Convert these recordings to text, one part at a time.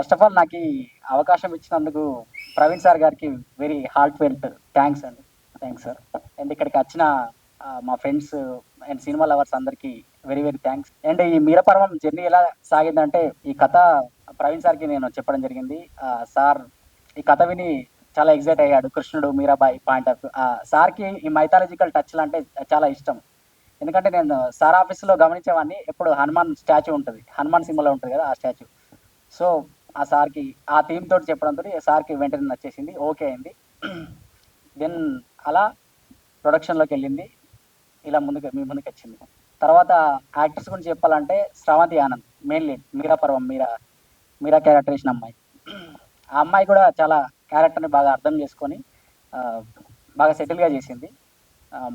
First of all నాకు ఈ అవకాశం ఇచ్చినందుకు ప్రవీణ్ సార్ గారికి వెరీ హార్ట్ ఫెల్ట్ థ్యాంక్స్ అండి. Thanks sir. అండ్ ఇక్కడికి వచ్చిన మా ఫ్రెండ్స్ అండ్ సినిమా లవర్స్ అందరికీ వెరీ వెరీ థ్యాంక్స్. అండ్ ఈ మీరపర్వం జర్నీ ఎలా సాగిందంటే ఈ కథ ప్రవీణ్ సార్కి నేను చెప్పడం జరిగింది. సార్ ఈ కథ విని చాలా ఎగ్జైట్ అయ్యాడు. కృష్ణుడు మీరాబాయి పాయింట్ ఆఫ్ సార్కి ఈ మైథాలజికల్ టచ్లు అంటే చాలా ఇష్టం. ఎందుకంటే నేను సార్ ఆఫీస్లో గమనించేవాడిని, ఎప్పుడు హనుమాన్ స్టాచ్యూ ఉంటుంది, హనుమాన్ సింబల్ ఉంటుంది కదా ఆ స్టాచ్యూ. సో ఆ సార్కి ఆ థీమ్ తోటి చెప్పడంతో సార్కి వెంటనే నచ్చేసింది, ఓకే అయింది. దెన్ అలా ప్రొడక్షన్లోకి వెళ్ళింది, ఇలా మీ ముందుకు వచ్చింది. తర్వాత యాక్టర్స్ గురించి చెప్పాలంటే శ్రవంతి ఆనంద్ మెయిన్ లీడ్, మీరాపర్వం మీరా క్యారెక్టర్ వేసిన అమ్మాయి. ఆ అమ్మాయి కూడా చాలా క్యారెక్టర్ని బాగా అర్థం చేసుకొని బాగా సెటిల్గా చేసింది.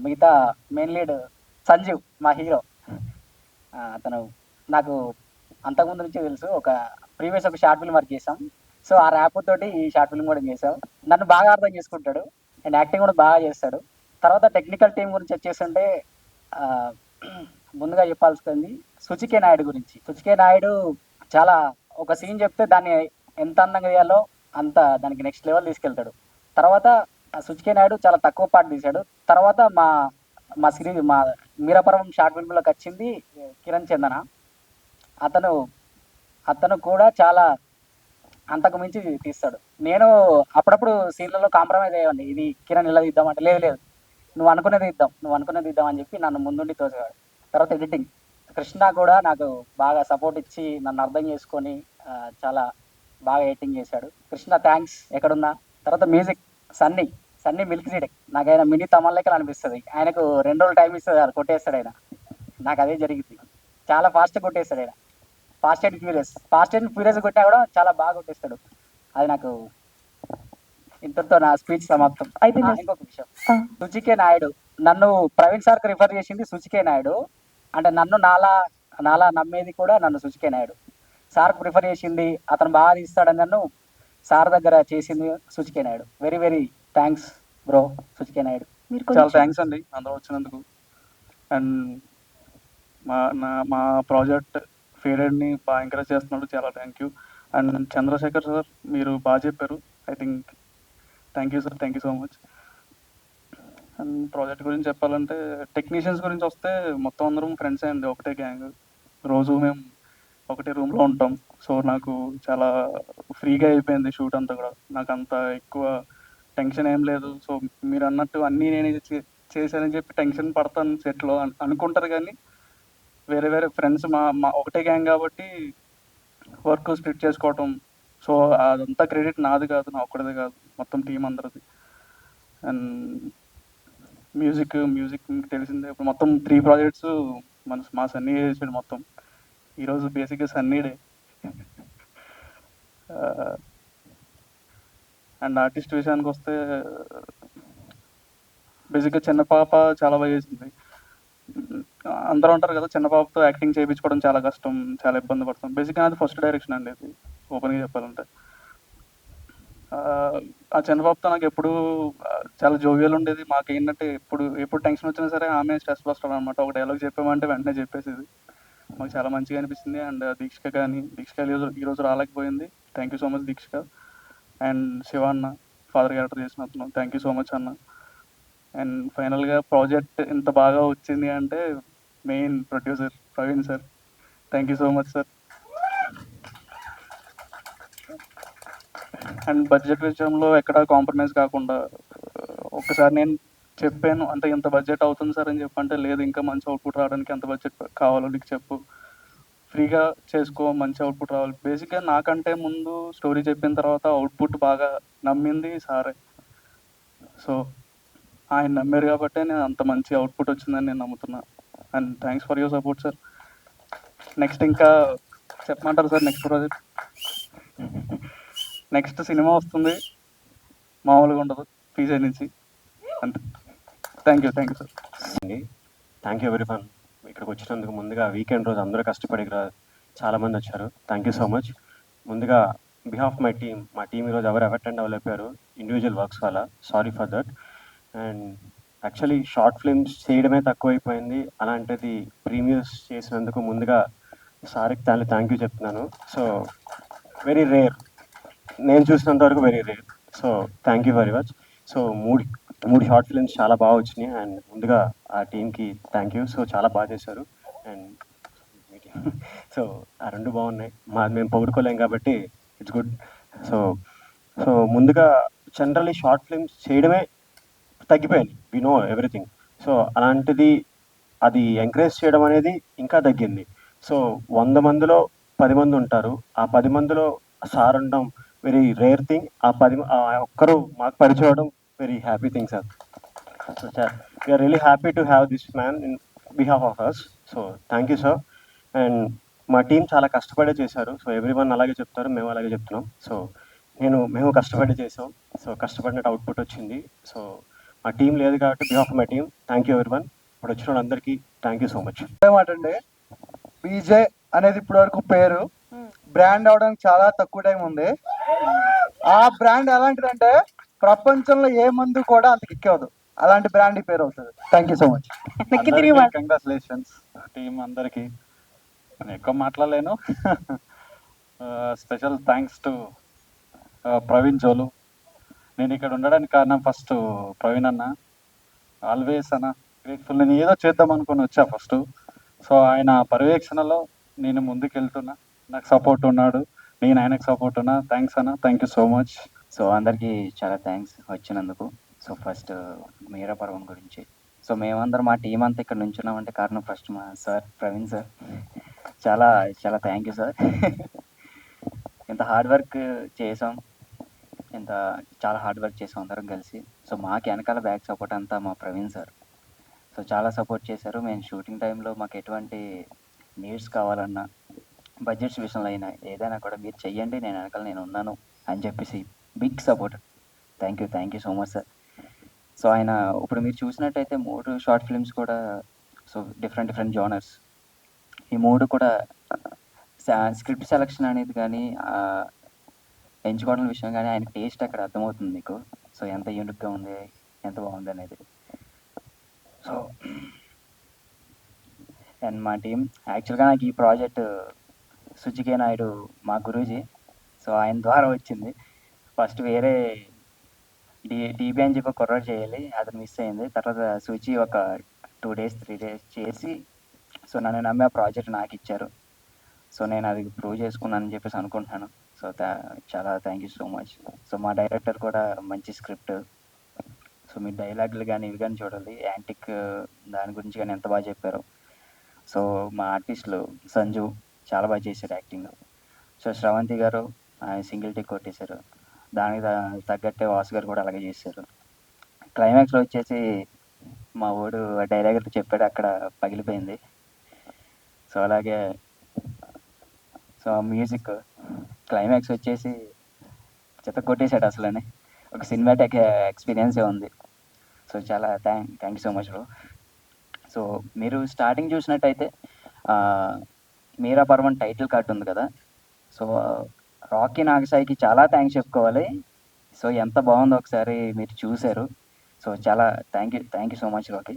మిగతా మెయిన్ లీడ్ సంజీవ్ మా హీరో, అతను నాకు అంతకుముందు నుంచి తెలుసు. ప్రీవియస్ ఒక షార్ట్ ఫిల్మ్ వర్క్ చేసాం. సో ఆ ర్యాప్ తోటి ఈ షార్ట్ ఫిల్మ్ కూడా చేసాం. నన్ను బాగా అర్థం చేసుకుంటాడు అండ్ యాక్టింగ్ కూడా బాగా చేస్తాడు. తర్వాత టెక్నికల్ టీం గురించి వచ్చేస్తుంటే ముందుగా చెప్పాల్సింది సుచికే నాయుడు గురించి. సుచికే నాయుడు చాలా ఒక సీన్ చెప్తే దాన్ని ఎంత అందంగా చేయాలో అంత దానికి నెక్స్ట్ లెవెల్ తీసుకెళ్తాడు. తర్వాత సుచికే నాయుడు చాలా తక్కువ పాట తీశాడు. తర్వాత మా సిరీస్ మా మీరాపర్వం షార్ట్ ఫిల్మ్లోకి వచ్చింది కిరణ్ చందన. అతను కూడా చాలా అంతకు మించి తీస్తాడు. నేను అప్పుడప్పుడు సీన్లలో కాంప్రమైజ్ అయ్యేవాడిని, ఇది కిరణ్ ఇలా తీద్దాం అంటే లేదు నువ్వు అనుకునేది ఇద్దాం అని చెప్పి నన్ను ముందుండి తోసేవాడు. తర్వాత ఎడిటింగ్ కృష్ణ కూడా నాకు బాగా సపోర్ట్ ఇచ్చి నన్ను అర్థం చేసుకొని చాలా బాగా ఎడిటింగ్ చేశాడు. కృష్ణ థ్యాంక్స్ ఎక్కడున్నా. తర్వాత మ్యూజిక్ సన్నీ మిల్క్ సీడ్, నాకు ఆయన మినీ తమన్ లెక్కలు అనిపిస్తుంది. ఆయనకు 2 రోజులు టైం ఇస్తుంది, అది కొట్టేస్తాడు ఆయన. నాకు అదే జరిగింది, చాలా ఫాస్ట్ కొట్టేస్తాడు ఆయన. ఫాస్ట్ అండ్ ఫ్యూరియస్ కొట్టినా కూడా చాలా బాగా కొట్టేస్తాడు. అది నాకు ఇంతతో నా స్పీచ్ సమాప్తం. అయితే ఇంకొక విషయం, సుచికే నాయుడు నన్ను ప్రవీణ్ సార్కి రిఫర్ చేసింది సుచికే నాయుడు. అంటే నన్ను నాలా నమ్మేది కూడా నన్ను సుచికే నాయుడు. సార్కి ప్రిఫర్ చేసింది, అతను బాగా తీస్తాడని నన్ను సార్ దగ్గర చేసింది సుచికే Naidu. Very very thanks bro సుచికే నాయుడు. చాలా థ్యాంక్స్ అండి అందరూ వచ్చినందుకు. అండ్ మా ప్రాజెక్ట్ ఫేడెడ్ని బాగా ఎంకరేజ్ చేస్తున్నాడు, చాలా thank you. And Chandrashekhar sir మీరు బాగా చెప్పారు, I think thank you sir, thank you so much. And project గురించి చెప్పాలంటే టెక్నీషియన్స్ గురించి వస్తే మొత్తం అందరం ఫ్రెండ్స్ అయ్యింది, ఒకటే గ్యాంగ్. రోజు మేము ఒకటే రూమ్లో ఉంటాం. సో నాకు చాలా ఫ్రీగా అయిపోయింది షూట్ అంతా కూడా, నాకు అంత ఎక్కువ టెన్షన్ ఏం లేదు. సో మీరు అన్నట్టు అన్నీ నేను చేశానని చెప్పి టెన్షన్ పడతాను సెట్లో అనుకుంటారు, కానీ వేరే ఫ్రెండ్స్ మా ఒకటే గ్యాంగ్ కాబట్టి వర్క్ స్ప్లిట్ చేసుకోవటం. సో అదంతా క్రెడిట్ నాది కాదు, నా ఒక్కడిదే కాదు, మొత్తం టీం అందరిది. అండ్ మ్యూజిక్ మీకు తెలిసిందే, ఇప్పుడు మొత్తం 3 ప్రాజెక్ట్స్ మా సన్నీ చేసాడు మొత్తం. ఈరోజు బేసిక్గా సన్నీ డే. అండ్ ఆర్టిస్ట్ విషయానికి వస్తే బేసిక్గా చిన్న పాప చాలా బాగా చేసింది. అందరూ అంటారు కదా చిన్న పాపతో యాక్టింగ్ చేయించుకోవడం చాలా కష్టం, చాలా ఇబ్బంది పడతాం. బేసిక్గా అది ఫస్ట్ డైరెక్షన్ అండి, అది ఓపెన్గా చెప్పాలంటే. ఆ చిన్న పాపతో నాకు ఎప్పుడు చాలా జోవియల్ ఉండేది. మాకు ఏంటంటే ఎప్పుడు టెన్షన్ వచ్చినా సరే ఆమె స్ట్రెస్ బస్టర్ అనమాట. ఒక డైలాగ్ చెప్పామంటే వెంటనే చెప్పేసేది, మాకు చాలా మంచిగా అనిపిస్తుంది. అండ్ దీక్షిక ఈరోజు రాలేకపోయింది, thank you so much Deekshika. And Shiva అన్న ఫాదర్ క్యారెక్టర్ చేసిన అతను, థ్యాంక్ యూ సో మచ్ అన్న. అండ్ ఫైనల్గా ప్రాజెక్ట్ ఇంత బాగా వచ్చింది అంటే main producer Praveen sir, thank you so much sir. And budget విషయంలో ఎక్కడ కాంప్రమైజ్ కాకుండా ఒక్కసారి నేను చెప్పాను, అంటే ఇంత బడ్జెట్ అవుతుంది సార్ అని చెప్పంటే, లేదు ఇంకా మంచి అవుట్పుట్ రావడానికి ఎంత బడ్జెట్ కావాలో నీకు చెప్పు, ఫ్రీగా చేసుకో, మంచి అవుట్పుట్ రావాలి. బేసిక్గా నాకంటే ముందు స్టోరీ చెప్పిన తర్వాత అవుట్పుట్ బాగా నమ్మింది సారే. సో ఆయన నమ్మారు కాబట్టి నేను అంత మంచి అవుట్పుట్ వచ్చిందని నేను నమ్ముతున్నా. And thanks for your support sir. Next ఇంకా చెప్పమంటారు సార్? నెక్స్ట్ సినిమా వస్తుంది, మామూలుగా ఉండదు, పీజే నుంచి. అంతే, thank you sir. Thank you everyone. ఇక్కడికి వచ్చినందుకు ముందుగా వీకెండ్ రోజు అందరూ కష్టపడి చాలామంది వచ్చారు, థ్యాంక్ యూ సో మచ్. ముందుగా బిహాఫ్ మా టీం ఈరోజు ఎవరు అటెండ్ అవ్వలేపారు ఇండివిజువల్ వర్క్స్ వల్ల, sorry for that. And actually short films చేయడమే తక్కువైపోయింది, అలాంటిది ప్రీమియర్స్ చేసినందుకు ముందుగా సార్కి థ్యాంక్ యూ చెప్తున్నాను. సో వెరీ రేర్, నేను చూసినంత వరకు very rare. So thank you very much. So మూడు షార్ట్ ఫిల్మ్స్ చాలా బాగా వచ్చినాయి, అండ్ ముందుగా ఆ టీంకి థ్యాంక్ యూ. సో చాలా బాగా చేశారు, అండ్ సో ఆ రెండు బాగున్నాయి. మేము పొగుడుకోలేం కాబట్టి ఇట్స్ గుడ్. సో సో ముందుగా జనరల్లీ షార్ట్ ఫిల్మ్స్ చేయడమే తగ్గిపోయింది, వి నో ఎవ్రీథింగ్. సో అలాంటిది అది ఎంకరేజ్ చేయడం అనేది ఇంకా తగ్గింది. సో 100 మందిలో 10 మంది ఉంటారు, ఆ 10 మందిలో సార్ ఉండడం వెరీ రేర్ థింగ్. ఆ ఒక్కరు మాకు పరిచయం అవడం very happy thing sir. So we are really happy to have this man in behalf of us. So thank you sir. And మా టీం చాలా కష్టపడే చేశారు. సో ఎవ్రీ వన్ అలాగే చెప్తారు, మేము అలాగే చెప్తున్నాం. సో మేము కష్టపడి చేసాం, సో కష్టపడినట్టు అవుట్పుట్ వచ్చింది. సో మా టీం లేదు కాబట్టి behalf my team thank you ఎవరి వన్. ఇప్పుడు వచ్చిన వాళ్ళందరికీ థ్యాంక్ యూ సో మచ్. మాట అండి, పీజే అనేది ఇప్పటి వరకు పేరు బ్రాండ్ అవడానికి చాలా తక్కువ టైం ఉంది. ఆ బ్రాండ్ ఎలాంటిదంటే ప్రపంచంలో ఏ మందు కూడా అంత ఎక్కవదు, అలాంటి బ్రాండ్ ఈ పేరు అవుతుంది. Thank you so much. Congratulations team అందరికీ. నేను ఎక్కువ మాట్లాడలేను. స్పెషల్ థ్యాంక్స్ టు ప్రవీణ్ జోలు. నేను ఇక్కడ ఉండడానికి కారణం ఫస్ట్ ప్రవీణ్ అన్న, ఆల్వేస్ అన్న గ్రేట్ఫుల్. నేను ఏదో చేద్దాం అనుకుని వచ్చా ఫస్ట్. సో ఆయన పర్యవేక్షణలో నేను ముందుకు వెళ్తున్నా, నాకు సపోర్ట్ ఉన్నాడు, నేను ఆయనకు సపోర్ట్ ఉన్నా. థ్యాంక్స్ అన్న, thank you so much. So అందరికీ చాలా థ్యాంక్స్ వచ్చినందుకు. సో ఫస్ట్ మీరా పర్వం గురించి, సో మేమందరం మా టీం అంతా ఇక్కడ నుంచున్నామంటే కారణం ఫస్ట్ మా సార్ ప్రవీణ్ సార్. చాలా చాలా థ్యాంక్ యూ సార్. ఇంత హార్డ్ వర్క్ చేసాం, చాలా హార్డ్ వర్క్ చేసాం అందరం కలిసి. సో మాకు వెనకాల బ్యాక్ సపోర్ట్ అంతా మా ప్రవీణ్ సార్. సో చాలా సపోర్ట్ చేశారు. మేము షూటింగ్ టైంలో మాకు ఎటువంటి నీడ్స్ కావాలన్నా, బడ్జెట్స్ విషయంలో అయినా ఏదైనా కూడా మీరు చెయ్యండి, నేను వెనకాల నేను ఉన్నాను అని చెప్పేసి big support. Thank you so much sir. So ఆయన ఇప్పుడు మీరు చూసినట్టయితే 3 షార్ట్ ఫిల్మ్స్ కూడా సో డిఫరెంట్ జోనర్స్. ఈ 3 కూడా స్క్రిప్ట్ సెలక్షన్ అనేది కానీ ఎంచుకోవడం విషయం కానీ ఆయన టేస్ట్ అక్కడ అర్థమవుతుంది మీకు. సో ఎంత యూనిక్గా ఉంది, ఎంత బాగుంది అనేది. సో అండ్ మా టీం యాక్చువల్గా నాకు ఈ ప్రాజెక్ట్ సుచికే నాయుడు మా గురూజీ, సో ఆయన ద్వారా వచ్చింది. ఫస్ట్ వేరే డీబీ అని చెప్పి కుర్రాడు చేయాలి, అతను మిస్ అయింది. తర్వాత సుచి ఒక 2 days 3 days చేసి సో నన్ను నమ్మి ఆ ప్రాజెక్ట్ నాకు ఇచ్చారు. సో నేను అది ప్రూవ్ చేసుకున్నానని చెప్పేసి అనుకుంటున్నాను. సో చాలా thank you so much. So మా డైరెక్టర్ కూడా మంచి స్క్రిప్ట్, సో మీ డైలాగులు కానీ ఇవి కానీ చూడాలి, యాంటిక్ దాని గురించి కానీ ఎంత బాగా చెప్పారు. సో మా ఆర్టిస్టులు సంజు చాలా బాగా చేశారు యాక్టింగ్. సో శ్రవంతి గారు సింగిల్ టిక్ కొట్టేశారు, దానికి తగ్గట్టే వాసు గారు కూడా అలాగే చేశారు. క్లైమాక్స్లో వచ్చేసి మా వాడు డైలాగ్ చెప్పాడు, అక్కడ పగిలిపోయింది. సో అలాగే సో మ్యూజిక్ క్లైమాక్స్ వచ్చేసి చెత్త కొట్టేశాడు అసలని, ఒక సినిమాటిక్ ఎక్స్పీరియన్సే ఉంది. సో చాలా thank you so much bro. So మీరు స్టార్టింగ్ చూసినట్టయితే మీరా పర్వన్ టైటిల్ కార్డ్ ఉంది కదా, సో రాకీ నాగసాయికి చాలా థ్యాంక్స్ చెప్పుకోవాలి. సో ఎంత బాగుందో ఒకసారి మీరు చూశారు. సో చాలా thank you so much Rocky,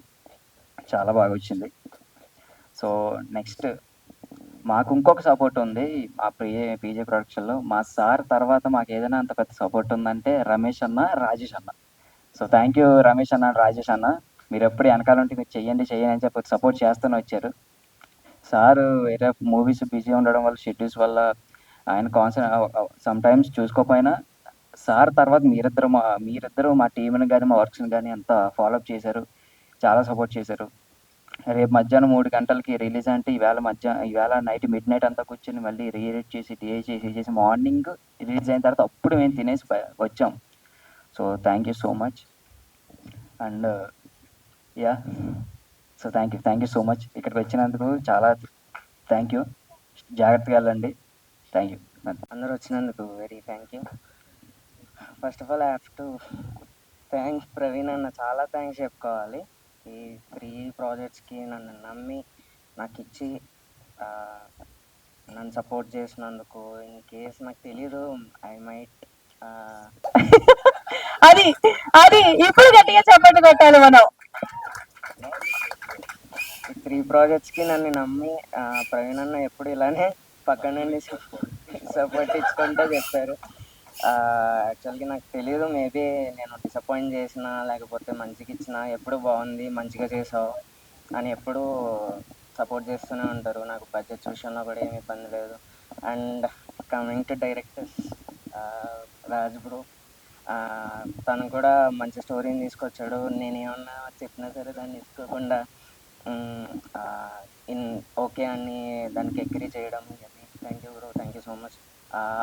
చాలా బాగా వచ్చింది. సో నెక్స్ట్ మాకు ఇంకొక సపోర్ట్ ఉంది మా పీజే ప్రొడక్షన్లో. మా సార్ తర్వాత మాకు ఏదైనా అంత పెద్ద సపోర్ట్ ఉందంటే రమేష్ అన్న, రాజేష్ అన్న. సో థ్యాంక్ యూ రమేష్ అన్న, రాజేష్ అన్న. మీరు ఎప్పుడు వెనకాల ఉంటే మీరు చెయ్యండి అని చెప్పి సపోర్ట్ చేస్తూనే వచ్చారు. సార్ వేరే మూవీస్ బిజీ ఉండడం వల్ల, షెడ్యూల్స్ వల్ల ఆయన సమ్ టైమ్స్ చూసుకోకపోయినా సార్ తర్వాత మీరిద్దరు మా టీంని కానీ మా వర్క్స్ని కానీ అంత ఫాలోఅప్ చేశారు, చాలా సపోర్ట్ చేశారు. రేపు మధ్యాహ్నం 3 గంటలకి రిలీజ్ అంటే ఇవాళ నైట్ మిడ్ అంతా కూర్చొని మళ్ళీ రీఎడిట్ చేసి డిఐ చేసి మార్నింగ్ రిలీజ్ అయిన తర్వాత అప్పుడు మేము తినేసి వచ్చాం. So thank you so much. And yeah so thank you so much. ఇక్కడికి వచ్చినందుకు చాలా థ్యాంక్ యూ. జాగ్రత్తగా వెళ్ళండి. Thank you. అందరూ వచ్చినందుకు very thank you. First of all I have to thank Praveen అన్న, చాలా థ్యాంక్స్ చెప్పుకోవాలి. ఈ 3 ప్రాజెక్ట్స్కి నన్ను నమ్మి నాకు ఇచ్చి నన్ను సపోర్ట్ చేసినందుకు. ఇన్ కేస్ నాకు తెలీదు, ఐ మైట్ అది ఇప్పుడు గట్టిగా చెప్పండి కొట్టాలి మనం. ఈ 3 ప్రాజెక్ట్స్కి నన్ను నమ్మి ప్రవీణ్ అన్న ఎప్పుడు ఇలానే పక్కన నుండి సపోర్ట్ ఇచ్చుకుంటూ చెప్పారు. యాక్చువల్గా నాకు తెలియదు, మేబీ నేను డిసప్పాయింట్ చేసిన లేకపోతే మంచిగా ఇచ్చిన ఎప్పుడు బాగుంది మంచిగా చేసావు అని ఎప్పుడూ సపోర్ట్ చేస్తూనే ఉంటారు. నాకు బడ్జెట్స్ విషయంలో కూడా ఏమి ఇబ్బంది లేదు. And coming to directors, Raj bro, తను కూడా మంచి స్టోరీని తీసుకొచ్చాడు. నేను ఏమన్నా చెప్పినా సరే దాన్ని తీసుకోకుండా ఇన్ ఓకే అని దానికి అగ్రీ చేయడం. Thank you bro, thank you so much.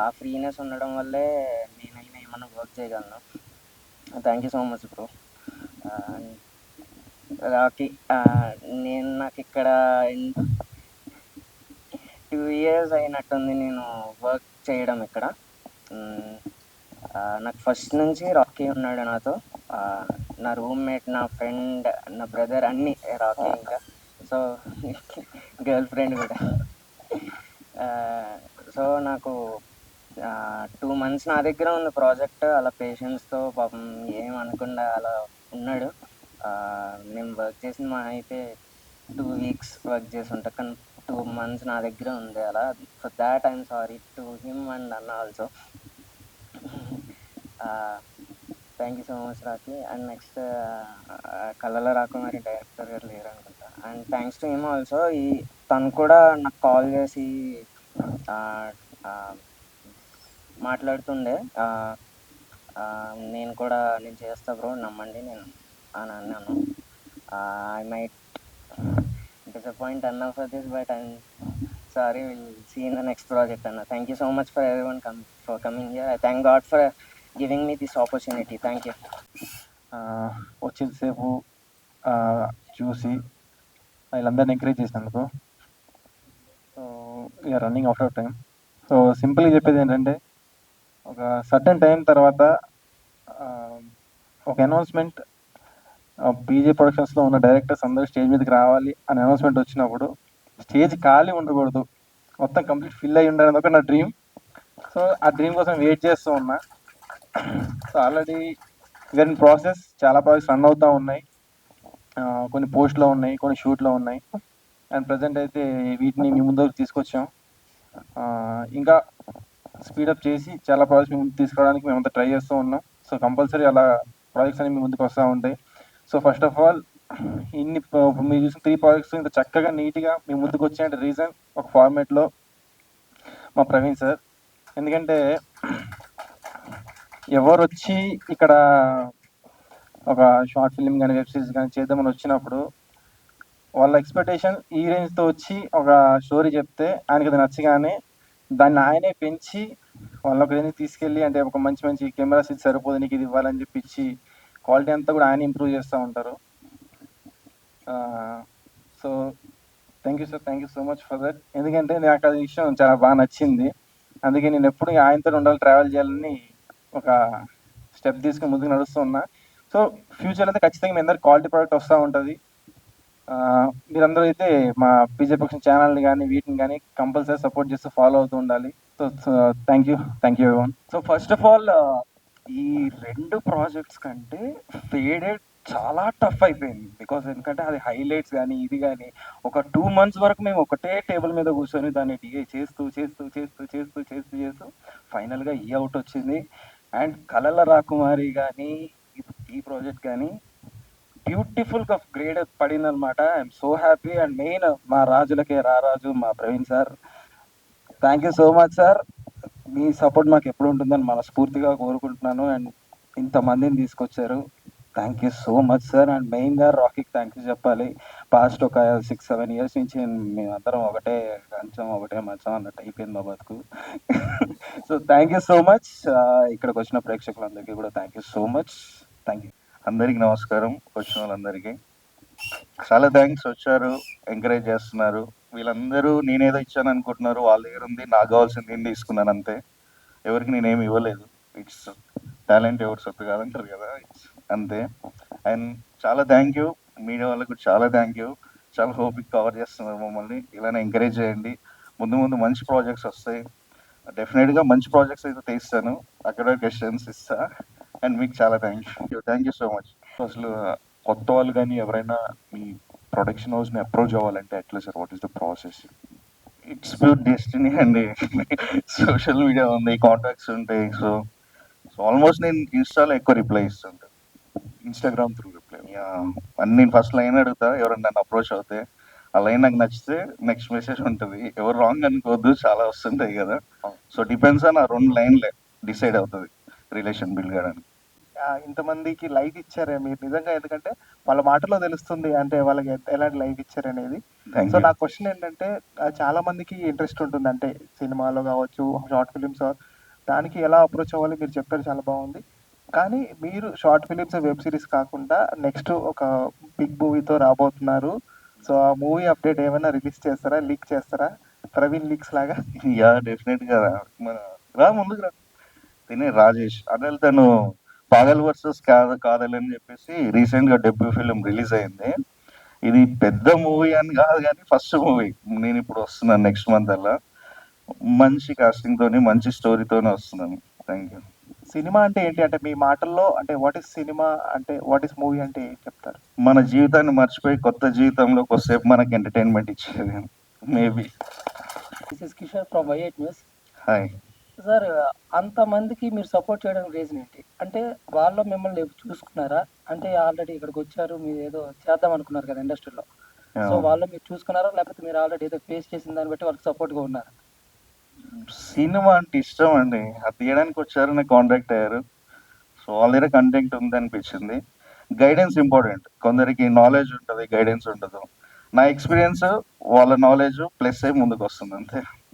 ఆ ఫ్రీనెస్ ఉండడం వల్లే నేనైనా ఏమన్నా వర్క్ చేయగలను. Thank you so much bro. Rocky, నేను నాకు ఇక్కడ 2 years అయినట్టుంది నేను వర్క్ చేయడం ఇక్కడ. నాకు ఫస్ట్ నుంచి రాకీ ఉన్నాడు నాతో. నా రూమ్మేట్, నా ఫ్రెండ్, నా బ్రదర్ అన్నీ రాకీ. ఇంకా సో గర్ల్ ఫ్రెండ్ కూడా. సో నాకు 2 months నా దగ్గర ఉంది ప్రాజెక్ట్. అలా పేషెన్స్తో పాపం ఏం అనకుండా అలా ఉన్నాడు. నేను వర్క్ చేసిన మా అయితే 2 weeks వర్క్ చేసి ఉంటా, కానీ 2 months నా దగ్గర ఉంది. అలా for that I'm sorry to him and అన్న also. Thank you so much Rocky. And next కళల రాకుమారి డైరెక్టర్ గారు లేరు అనుకుంటా. And thanks to him also. తను కూడా నాకు కాల్ చేసి మాట్లాడుతుండే. నేను చేస్తా బ్రో, నమ్మండి నేను అని అన్నాను. ఐ మైట్ డిసప్పాయింట్ అన్నా for this, but I'm sorry, will see in the next project అన్న. Thank you so much for everyone for coming here. I thank god for giving me this opportunity. Thank you. వచ్చేసేపు చూసి వీళ్ళందరినీ encourage చేసినందుకు. So we're running out of time. So సింపుల్గా చెప్పేది ఏంటంటే, ఒక certain time తర్వాత ఒక అనౌన్స్మెంట్ పీజే ప్రొడక్షన్స్లో ఉన్న డైరెక్టర్స్ అందరూ స్టేజ్ మీదకి రావాలి అని అనౌన్స్మెంట్ వచ్చినప్పుడు స్టేజ్ ఖాళీ ఉండకూడదు, మొత్తం కంప్లీట్ ఫిల్ అయ్యి ఉండాలని ఒక నా డ్రీమ్. సో ఆ డ్రీమ్ కోసం వెయిట్ చేస్తూ ఉన్నా. So already we are in process, చాలా ప్రాజెక్ట్స్ రన్ అవుతూ ఉన్నాయి. కొన్ని పోస్ట్లో ఉన్నాయి, కొన్ని షూట్లో ఉన్నాయి. అండ్ ప్రజెంట్ అయితే వీటిని మీ ముందుకు తీసుకొచ్చాం. ఇంకా స్పీడప్ చేసి చాలా ప్రాజెక్ట్స్ మీ ముందుకు తీసుకురావడానికి మేమంతా ట్రై చేస్తూ ఉన్నాం. సో కంపల్సరీ అలా ప్రాజెక్ట్స్ అనేవి మీ ముందుకు వస్తూ ఉంటాయి. సో ఫస్ట్ ఆఫ్ ఆల్ మీరు చూసిన 3 ప్రాజెక్ట్స్ ఇంత చక్కగా నీట్గా మీ ముందుకు వచ్చే రీజన్ ఒక ఫార్మేట్లో మా ప్రవీణ్ సార్. ఎందుకంటే ఎవరు వచ్చి ఇక్కడ ఒక షార్ట్ ఫిల్మ్ కానీ వెబ్ సిరీస్ కానీ చేద్దామని వచ్చినప్పుడు వాళ్ళ ఎక్స్పెక్టేషన్ ఈ రేంజ్తో వచ్చి ఒక స్టోరీ చెప్తే ఆయనకి అది నచ్చగానే దాన్ని ఆయనే పెంచి వాళ్ళ ఒక రేంజ్ తీసుకెళ్ళి, అంటే ఒక మంచి మంచి కెమెరాస్ ఇది సరిపోదు నీకు ఇది ఇవ్వాలని చెప్పించి క్వాలిటీ అంతా కూడా ఆయన ఇంప్రూవ్ చేస్తూ ఉంటారు. So thank you sir, thank you so much for that. ఎందుకంటే నాకు అది విషయం చాలా బాగా నచ్చింది. అందుకే నేను ఎప్పుడు ఆయనతో ఉండాలి, ట్రావెల్ చేయాలని ఒక స్టెప్ తీసుకుని ముందుకు నడుస్తూ ఉన్నా. సో ఫ్యూచర్ అయితే ఖచ్చితంగా మీ అందరికి క్వాలిటీ ప్రోడక్ట్ వస్తూ ఉంటుంది. మీరందరూ అయితే మా పీజే ప్రొడక్షన్ ఛానల్ని కానీ వీటిని కానీ కంపల్సరీ సపోర్ట్ చేస్తూ ఫాలో అవుతూ ఉండాలి. So thank you everyone. So first of all ఈ 2 ప్రాజెక్ట్స్ కంటే ఫేడెడ్ చాలా టఫ్ అయిపోయింది. బికాస్ ఎందుకంటే అది హైలైట్స్ కానీ ఇది కానీ ఒక 2 months వరకు మేము ఒకటే టేబుల్ మీద కూర్చొని దాన్ని డిఏ చేస్తూ ఫైనల్గా ఈ అవుట్ వచ్చింది. అండ్ కళల రాకుమారి కానీ ఈ ప్రాజెక్ట్ కానీ బ్యూటిఫుల్గా గ్రేడ్ పడింది అనమాట. I'm so happy. And main మా రాజులకే రారాజు మా Praveen sir, thank you so much sir. Me support మాకు ఎప్పుడు ఉంటుందని మనస్ఫూర్తిగా కోరుకుంటున్నాను. అండ్ ఇంతమందిని తీసుకొచ్చారు, thank you so much sir. And మెయిన్గా రాకీకి థ్యాంక్ యూ చెప్పాలి. పాస్ట్ ఒక 6-7 years నుంచి మేమందరం ఒకటే కంచం ఒకటే మంచం అన్నట్టు అయిపోయింది మా బతుకు. So thank you so much. ఇక్కడికి వచ్చిన ప్రేక్షకులందరికీ కూడా thank you so much. Thank you. అందరికి నమస్కారం. వచ్చిన వాళ్ళందరికీ చాలా థ్యాంక్స్. వచ్చారు, ఎంకరేజ్ చేస్తున్నారు. వీళ్ళందరూ నేనేదో ఇచ్చాను అనుకుంటున్నారు. వాళ్ళ దగ్గర ఉంది, నాకు కావాల్సింది నేను తీసుకున్నాను అంతే. ఎవరికి నేనేమి ఇవ్వలేదు. ఇట్స్ టాలెంట్ ఎవరు సొత్తు కాదంటారు కదా, ఇట్స్ అంతే. అండ్ చాలా థ్యాంక్ యూ మీడియా వాళ్ళకు, చాలా థ్యాంక్ యూ. చాలా హోపిక్ కవర్ చేస్తున్నారు మమ్మల్ని. ఇలానే ఎంకరేజ్ చేయండి. ముందు మంచి ప్రాజెక్ట్స్ వస్తాయి. డెఫినెట్గా మంచి ప్రాజెక్ట్స్ అయితే తీస్తాను, అక్కడ క్వశ్చన్స్ ఇస్తా. అండ్ మీకు చాలా థ్యాంక్ యూ సో మచ్. అసలు కొత్త వాళ్ళు కానీ ఎవరైనా మీ ప్రొడక్షన్ హౌస్ని అప్రోచ్ అవ్వాలంటే ఎట్లా sir, what is the process? It's pure destiny అండి. సోషల్ మీడియా ఉంది, కాంటాక్ట్స్ ఉంటాయి. సో ఆల్మోస్ట్ నేను ఇన్స్టాలో ఎక్కువ రిప్లై ఇస్తుంటాను. Instagram through reply. నేను ఫస్ట్ లైన్ అడుగుతా, ఎవరైనా నన్ను అప్రోచ్ అవుతే ఆ లైన్ నాకు నచ్చితే నెక్స్ట్ మెసేజ్ ఉంటుంది. ఎవరు రాంగ్ అనుకోవద్దు, చాలా వస్తుంటాయి కదా. సో డిపెండ్స్ ఆన్ ఆ 2 లైన్లే డిసైడ్ అవుతుంది రిలేషన్ బిల్డ్ చేయడానికి. ఇంతమందికి లైఫ్ ఇచ్చారే మీరు నిజంగా, ఎందుకంటే వాళ్ళ మాటలో తెలుస్తుంది అంటే వాళ్ళకి ఎలాంటి లైఫ్ ఇచ్చారు అనేది. Thank so you. నా క్వశ్చన్ ఏంటంటే చాలా మందికి ఇంట్రెస్ట్ ఉంటుంది అంటే సినిమాలో కావచ్చు, షార్ట్ ఫిలిమ్స్, దానికి ఎలా అప్రోచ్ అవ్వాలి మీరు చెప్పారు, చాలా బాగుంది. కానీ మీరు షార్ట్ ఫిలిమ్స్, వెబ్ సిరీస్ కాకుండా నెక్స్ట్ ఒక బిగ్ మూవీతో రాబోతున్నారు. సో ఆ మూవీ అప్డేట్ ఏమైనా రిలీజ్ చేస్తారా, లీక్ చేస్తారా, ప్రవీణ్ లీక్స్ లాగా? యా డెఫినెట్ గా మన ముందుకు రా తినే రాజేష్ అనిల్ తను పాగల్ వర్సెస్ కాదల్ అని చెప్పేసి రీసెంట్ గా డెబ్యూ ఫిలిం రిలీజ్ అయింది. ఇది పెద్ద మూవీ అని కాదు కానీ ఫస్ట్ మూవీ. నేను ఇప్పుడు వస్తున్నాను నెక్స్ట్ మంత్ అలా. మంచి కాస్టింగ్ తోని మంచి స్టోరీతోనే వస్తున్నాను. Thank you. సినిమా అంటే ఏంటి అంటే మీ మాటల్లో అంటే వాట్ ఇస్ సినిమా అంటే, వాట్ ఇస్ మూవీ అంటే ఏం చెప్తారు? మన జీవితాన్ని మర్చిపోయి కొత్త జీవితంలో కొద్దిసేపు మనకి ఎంటర్టైన్మెంట్ ఇచ్చేది maybe. This is Kishore from వైఎట్ న్యూస్. హాయ్ సార్, అంతమందికి మీరు సపోర్ట్ చేయడానికి రీజన్ ఏంటి? అంటే వాళ్ళు మిమ్మల్ని చూసుకున్నారా? అంటే ఆల్రెడీ ఇక్కడికి వచ్చారు, మీరు ఏదో చేద్దాం అనుకున్నారు కదా ఇండస్ట్రీలో. సో వాళ్ళు మీరు చూసుకున్నారా, లేకపోతే మీరు ఆల్రెడీ ఏదో ఫేస్ చేసిన దాన్ని బట్టి వాళ్ళకి సపోర్ట్గా ఉన్నారు? సినిమా అంటే ఇష్టం అండి, అది తీయడానికి వచ్చారు, నాకు కాంటాక్ట్ అయ్యారు. సో వాళ్ళ దగ్గర కంటెంట్ ఉంది అనిపించింది. Guidance important. కొందరికి నాలెడ్జ్ ఉంటుంది, గైడెన్స్ ఉండదు. నా ఎక్స్పీరియన్స్ వాళ్ళ నాలెడ్జ్ ప్లస్ అయి ముందుకు వస్తుంది అంతే.